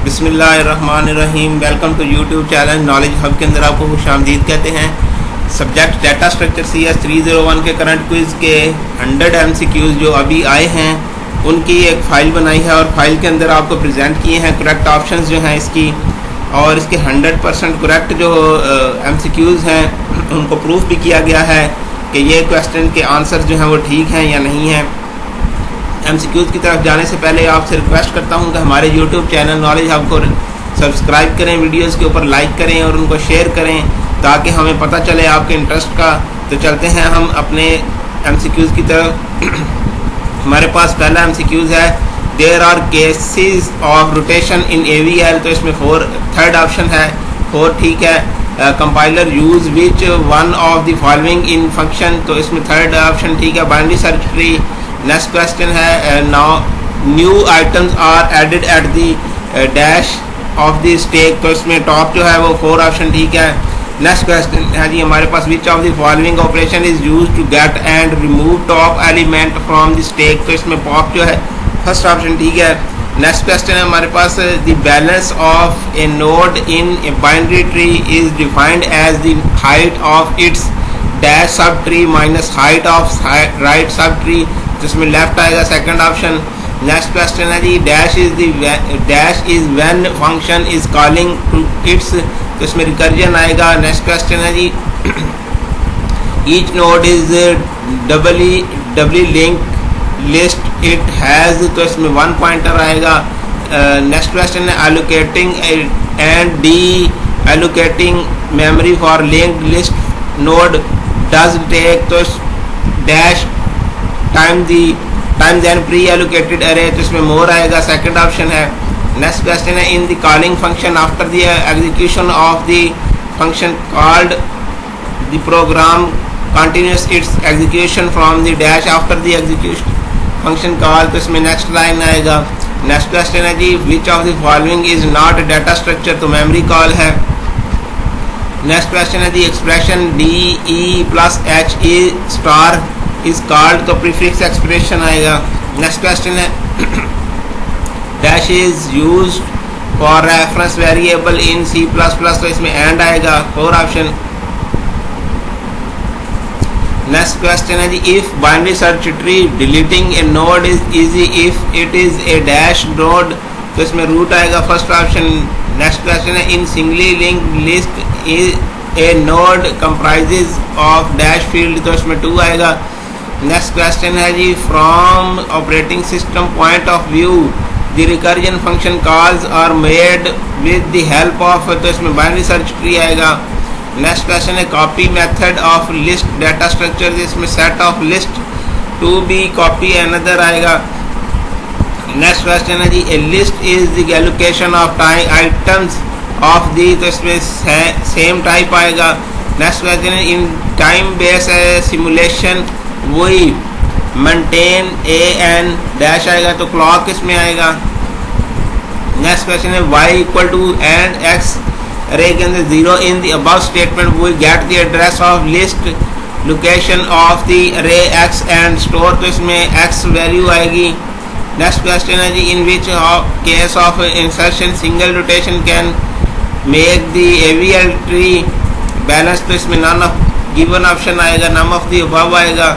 बिस्मिल्लाहिर्रहमानिर्रहीम। Welcome to YouTube channel knowledge hub के अंदर आपको खुशामदीद कहते हैं। सब्जेक्ट डाटा स्ट्रक्चर CS 301 के करंट क्विज़ के 100 MCQs जो अभी आए हैं उनकी एक फ़ाइल बनाई है और फाइल के अंदर आपको प्रेजेंट किए हैं करेक्ट ऑप्शंस जो हैं इसकी, और इसके 100% करेक्ट जो MCQs हैं उनको प्रूफ भी किया गया है कि ये क्वेश्चन के आंसर जो हैं वो ठीक हैं या नहीं हैं। MCQs की तरफ जाने से पहले आपसे रिक्वेस्ट करता हूं कि हमारे YouTube चैनल नॉलेज हब को सब्सक्राइब करें, वीडियोस के ऊपर लाइक करें और उनको शेयर करें ताकि हमें पता चले आपके इंटरेस्ट का। तो चलते हैं हम अपने MCQs की तरफ। हमारे पास पहला MCQs है, there are cases of rotation in AVL। तो इसमें थर्ड ऑप्शन है 4 ठीक है। Compiler use which one of the following in function. तो इसमें थर्ड ऑप्शन ठीक है, binary search tree. Next question है, now new items are added at the dash of the stack. तो इसमें टॉप जो है वो 4 ऑप्शन ठीक है। नेक्स्ट क्वेश्चन है जी हमारे पास, which of the following operation is used to get and remove top element from the stack. तो इसमें पॉप जो है फर्स्ट ऑप्शन ठीक है। नेक्स्ट क्वेश्चन है हमारे पास, the balance of a node in a binary tree is defined as the height of its dash sub tree minus height of right sub tree. जिसमें लेफ्ट आएगा second option. Next question है जी, dash is when function is calling to its. तो इसमें recursion आएगा। Next question है जी, each node is doubly link list it has. तो इसमें 1 पॉइंटर आएगा। नेक्स्ट क्वेश्चन है, allocating and deallocating memory for linked list node does take. तो dash time then preallocated array. तो इसमें मोर आएगा, सेकंड ऑप्शन है। Next question है, in the calling function after the execution of the function called the program continues its execution from the dash after the execution function call. तो इसमें next line आएगा। Next question है जी, which of the following is not data structure. तो memory call है। Next question है जी, expression DE plus HE star is called. तो प्रीफिक्स एक्सप्रेशन आएगा। नेक्स्ट क्वेश्चन है, dash is used for reference variable in C++। तो इसमें and आएगा, 4 ऑप्शन। नेक्स्ट क्वेश्चन है जी, if binary search tree deleting a node is easy if it is a dash node. तो इसमें root आएगा, फर्स्ट ऑप्शन। नेक्स्ट क्वेश्चन है, in singly linked list is a node comprises of dash field. तो इसमें 2 आएगा। Next question है जी, from operating system point of view the recursion function calls are made with the help of. तो इसमें binary search tree आएगा। Next question है, copy method of list data structure. इसमें set of list to be copy another आएगा। Next question है जी, a list is the allocation of items of the. तो इसमें सेम टाइप आएगा। Next question है, इन टाइम बेस सिमुलेशन वही maintain AN dash आएगा। तो क्लॉक इसमें आएगा। नेक्स्ट क्वेश्चन है, y equal to and x array के अंदर 0 in the above statement we get the address of list location of the array x and store. तो इसमें x वैल्यू आएगी। नेक्स्ट क्वेश्चन है जी, in which case of insertion single rotation can make the AVL tree balance. तो इसमें none of given option आएगा, none of the above आएगा।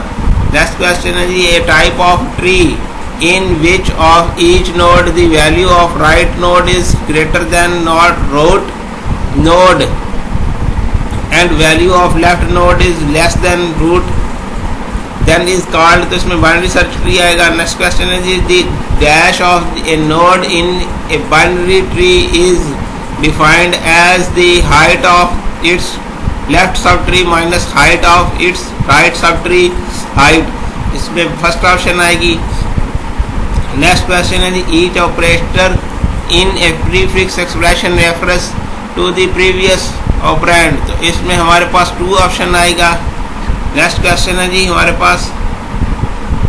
Next question है जी, a type of tree in which of each node the value of right node is greater than not root node and value of left node is less than root then is called. तो इसमें binary search tree आएगा। Next question है जी, the dash of a node in a binary tree is defined as the height of its left sub tree minus height of its right sub tree height. इसमें first option आएगी। Next question है, each operator in a prefix expression reference to the previous operand. तो इसमें हमारे पास 2 option आएगा। Next question है जी हमारे पास,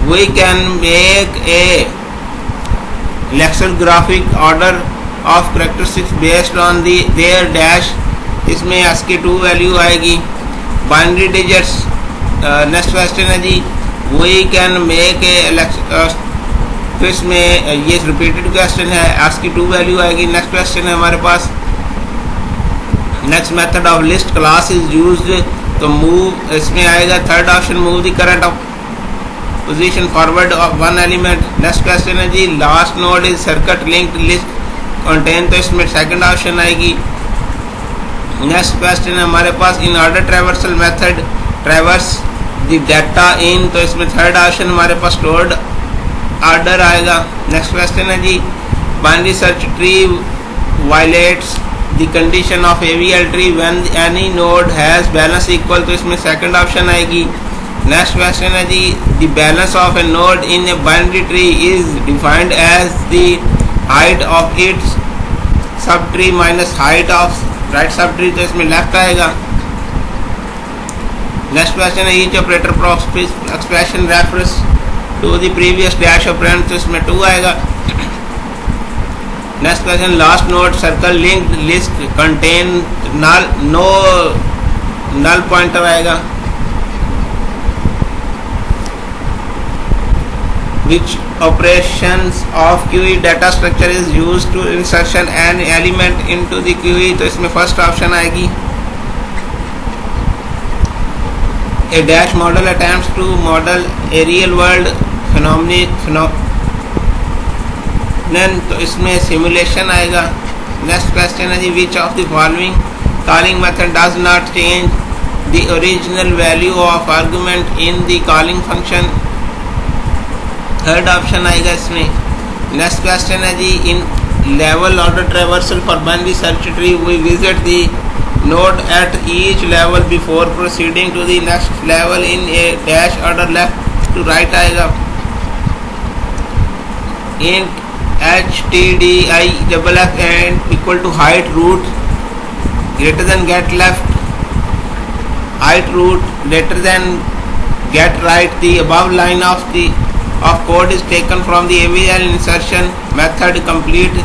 we can make a lexicographic order of characteristics based on their dash. इसमें ASCII2 वैल्यू आएगी। Binary digits. नेक्स्ट क्वेश्चन है जी, वी कैन मेक ए तो इसमें ये रिपीटेड क्वेश्चन है, आस्की टू वैल्यू आएगी। नेक्स्ट क्वेश्चन है हमारे पास, next method of list class is used, तो मूव इसमें आएगा third option, move the current of position forward of one element. Next question है जी, last node is circuit linked list contain, तो इसमें सेकंड ऑप्शन आएगी। नेक्स्ट क्वेश्चन है हमारे पास, in order traversal method traverse the data in, तो इसमें थर्ड ऑप्शन हमारे पास स्टोर्ड ऑर्डर आएगा। नेक्स्ट क्वेश्चन है जी, binary search tree violates the condition of AVL tree when any node has balance equal, तो इसमें सेकंड ऑप्शन आएगी। नेक्स्ट क्वेश्चन है जी, the balance of a node in a binary tree is defined as the height of its sub tree minus height of right sub tree, तो इसमें left आएगा। Next question है, each operator process expression reference to the previous dash operand, तो इसमें 2 आएगा। Next question, last node circle linked list contain null pointer आएगा। Which operations of QE data structure is used to insertion an element into the QE, तो इसमें first option आएगी। A dash model attempts to model a real world phenomenon, तो इसमें simulation आएगा। Next question है जी, which of the following calling method does not change the original value of argument in the calling function, third option आएगा इसमें। Next question है जी, in level order traversal for binary search tree we visit the node at each level before proceeding to the next level in a dash order left to right आएगा। In HTDIFF and equal to height root greater than get left, height root greater than get right, the above line of code is taken from the AVL insertion method, complete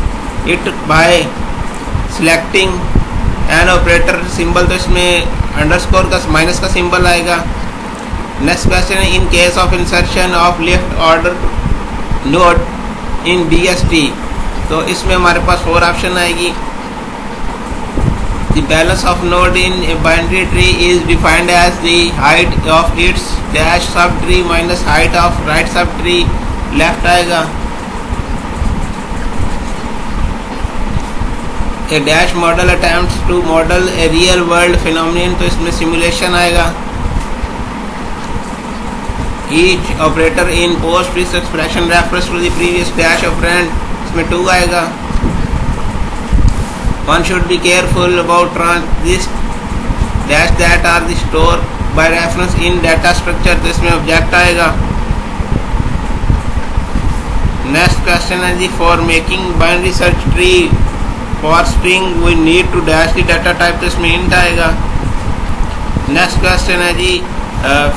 it by selecting an operator symbol, तो इसमें underscore का minus का symbol आएगा। Next question है, इन case of insertion of left order node in BST, तो इसमें हमारे पास 4 option आएगी। The balance of node in a binary tree is defined as the height of its dash subtree minus height of right subtree, left आएगा। A dash model attempts to model a real world phenomenon, तो इसमें simulation आएगा। Each operator in post this expression refers to the previous dash operand, इसमें 2 आएगा। One should be careful about this dash that are the stored by reference in data structure, तो इसमें object आएगा। Next question है जी, for making binary search tree for string we need to dash the data type, तो इसमें int आएगा। Next question है जी,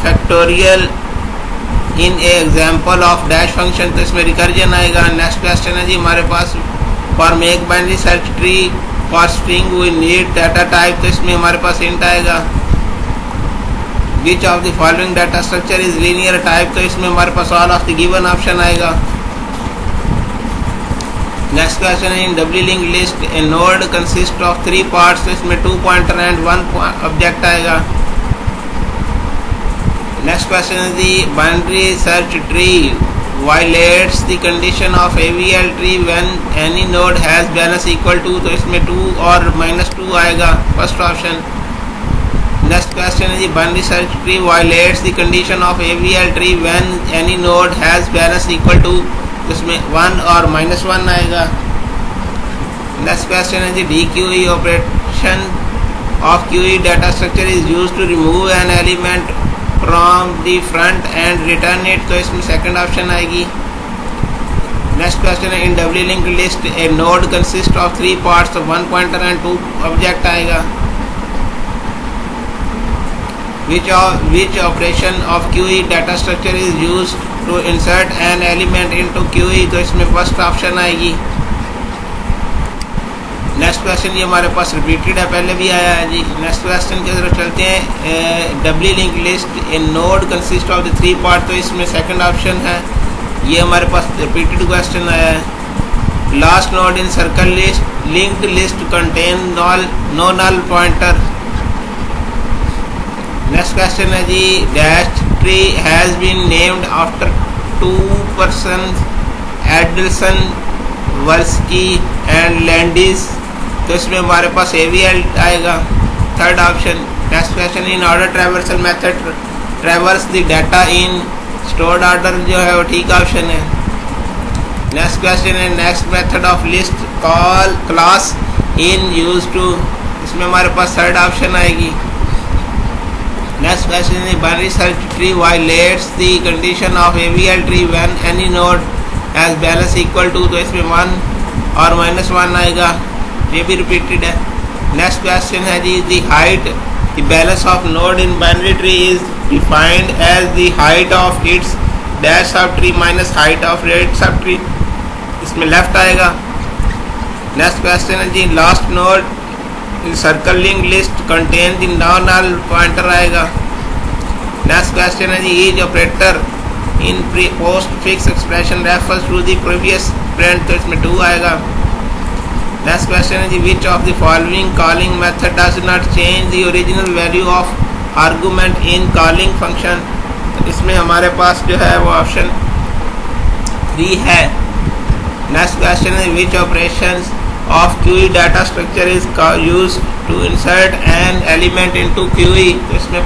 factorial in a example of dash function, तो इसमें रिकर्जन आएगा। नेक्स्ट क्वेश्चन है जी हमारे पास, for make binary search tree for string we need data type, तो इसमें हमारे पास इंट आएगा। Which of the following data structure is linear type, तो इसमें हमारे पास all of the given option आएगा। नेक्स्ट क्वेश्चन है, in W link list a node consist of 3 parts, तो इसमें 2 पॉइंटर एंड 1 ऑब्जेक्ट आएगा। नेक्स्ट क्वेश्चन है दी, binary search tree violates the condition of AVL tree when any node has balance equal to, तो इसमें 2 और -2 आएगा, फर्स्ट ऑप्शन। नेक्स्ट क्वेश्चन है जी, binary search tree violates the condition of AVL tree when any node has balance equal to, तो इसमें 1 और -1 आएगा। नेक्स्ट क्वेश्चन है जी, DQE operation of QE data structure is used to remove an element from the front and return it, तो इसमें second option आएगी। Next question है, in W link list a node consist of 3 parts, तो 1 pointer and 2 object आएगा। which operation of QE data structure is used to insert an element into QE, तो इसमें first option आएगी। Next question ये हमारे पास repeated है, पहले भी आया है जी। नेक्स्ट क्वेश्चन की तरफ चलते हैं। W link list a node consist of the 3 part, तो इसमें सेकंड ऑप्शन है। ये हमारे पास रिपीटेड क्वेश्चन आया है। Last node in circle list linked list contain no null pointer. Next question है जी, dash tree has been named after 2 persons Adelson Velsky and Landis. तो इसमें हमारे पास AVL आएगा, third option. Next question, in order traversal method traverse the data in stored order जो है वो ठीक ऑप्शन है। नेक्स्ट क्वेश्चन है, next method of list call class in use to. इसमें हमारे पास थर्ड ऑप्शन आएगी। नेक्स्ट क्वेश्चन है, binary search tree violates the condition of AVL tree when any node has balance equal to. तो इसमें 1 और -1 आएगा, ये भी रिपीटेड है। नेक्स्ट क्वेश्चन है जी, the height the balance of node in binary tree is defined as the height of its dash sub tree minus height of red sub tree. इसमें लेफ्ट आएगा। नेक्स्ट क्वेश्चन है जी, last node in circle link list contain the non null pointer आएगा। Next question है जी, each operator in post fix expression refers to the previous operand. तो इसमें 2 आएगा। नेक्स्ट क्वेश्चन है जी, which of the following calling method does not change the original value of argument in calling function. तो इसमें हमारे पास जो है वो ऑप्शन 3 है। नेक्स्ट क्वेश्चन है, which operations of queue data structure is used to insert an element into queue. तो इसमें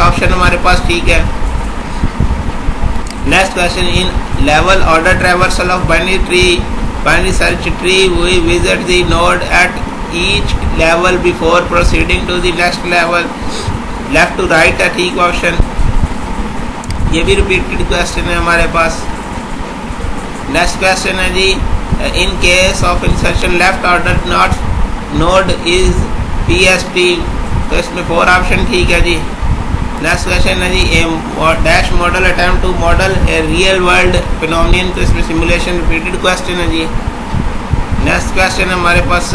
ऑप्शन हमारे पास ठीक है। Next question, in level order traversal of binary search tree we visit the node at each level before proceeding to the next level। Left to right है ठीक option. ये भी रिपीटेड क्वेश्चन है हमारे पास। नेक्स्ट क्वेश्चन है जी, in case of insertion left order node is PST। तो इसमें 4 ऑप्शन ठीक है जी। नेक्स्ट क्वेश्चन है जी, a dash model attempt to model a real world phenomenon. तो इसमें सिमुलेशन रिपीटेड क्वेश्चन है जी। नेक्स्ट क्वेश्चन है हमारे पास,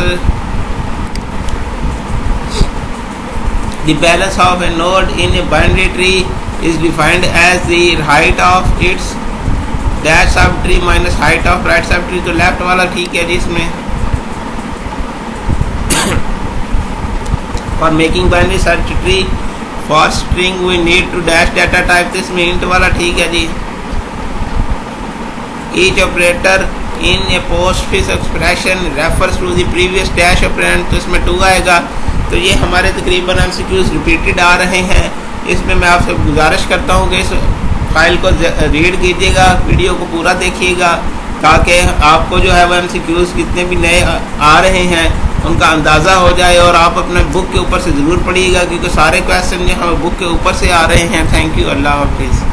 the balance of a node in a binary tree is defined as the height of its dash sub tree minus height of right sub tree. तो left वाला ठीक है जी इसमें। For making binary search tree for string we need to dash data type. इसमें int वाला ठीक है जी। Each operator in a post fix expression refers to the previous dash operand. तो इसमें 2 आएगा। तो ये हमारे तकरीबन MCQs रिपीटेड आ रहे हैं। इसमें मैं आपसे गुजारिश करता हूँ कि इस फाइल को रीड कीजिएगा, वीडियो को पूरा देखिएगा, ताकि आपको जो है वो MCQs कितने भी नए आ रहे हैं उनका अंदाज़ा हो जाए। और आप अपने बुक के ऊपर से ज़रूर पढ़िएगा, क्योंकि सारे क्वेश्चन जो हैं बुक के ऊपर से आ रहे हैं। थैंक यू, अल्लाह हाफिज़।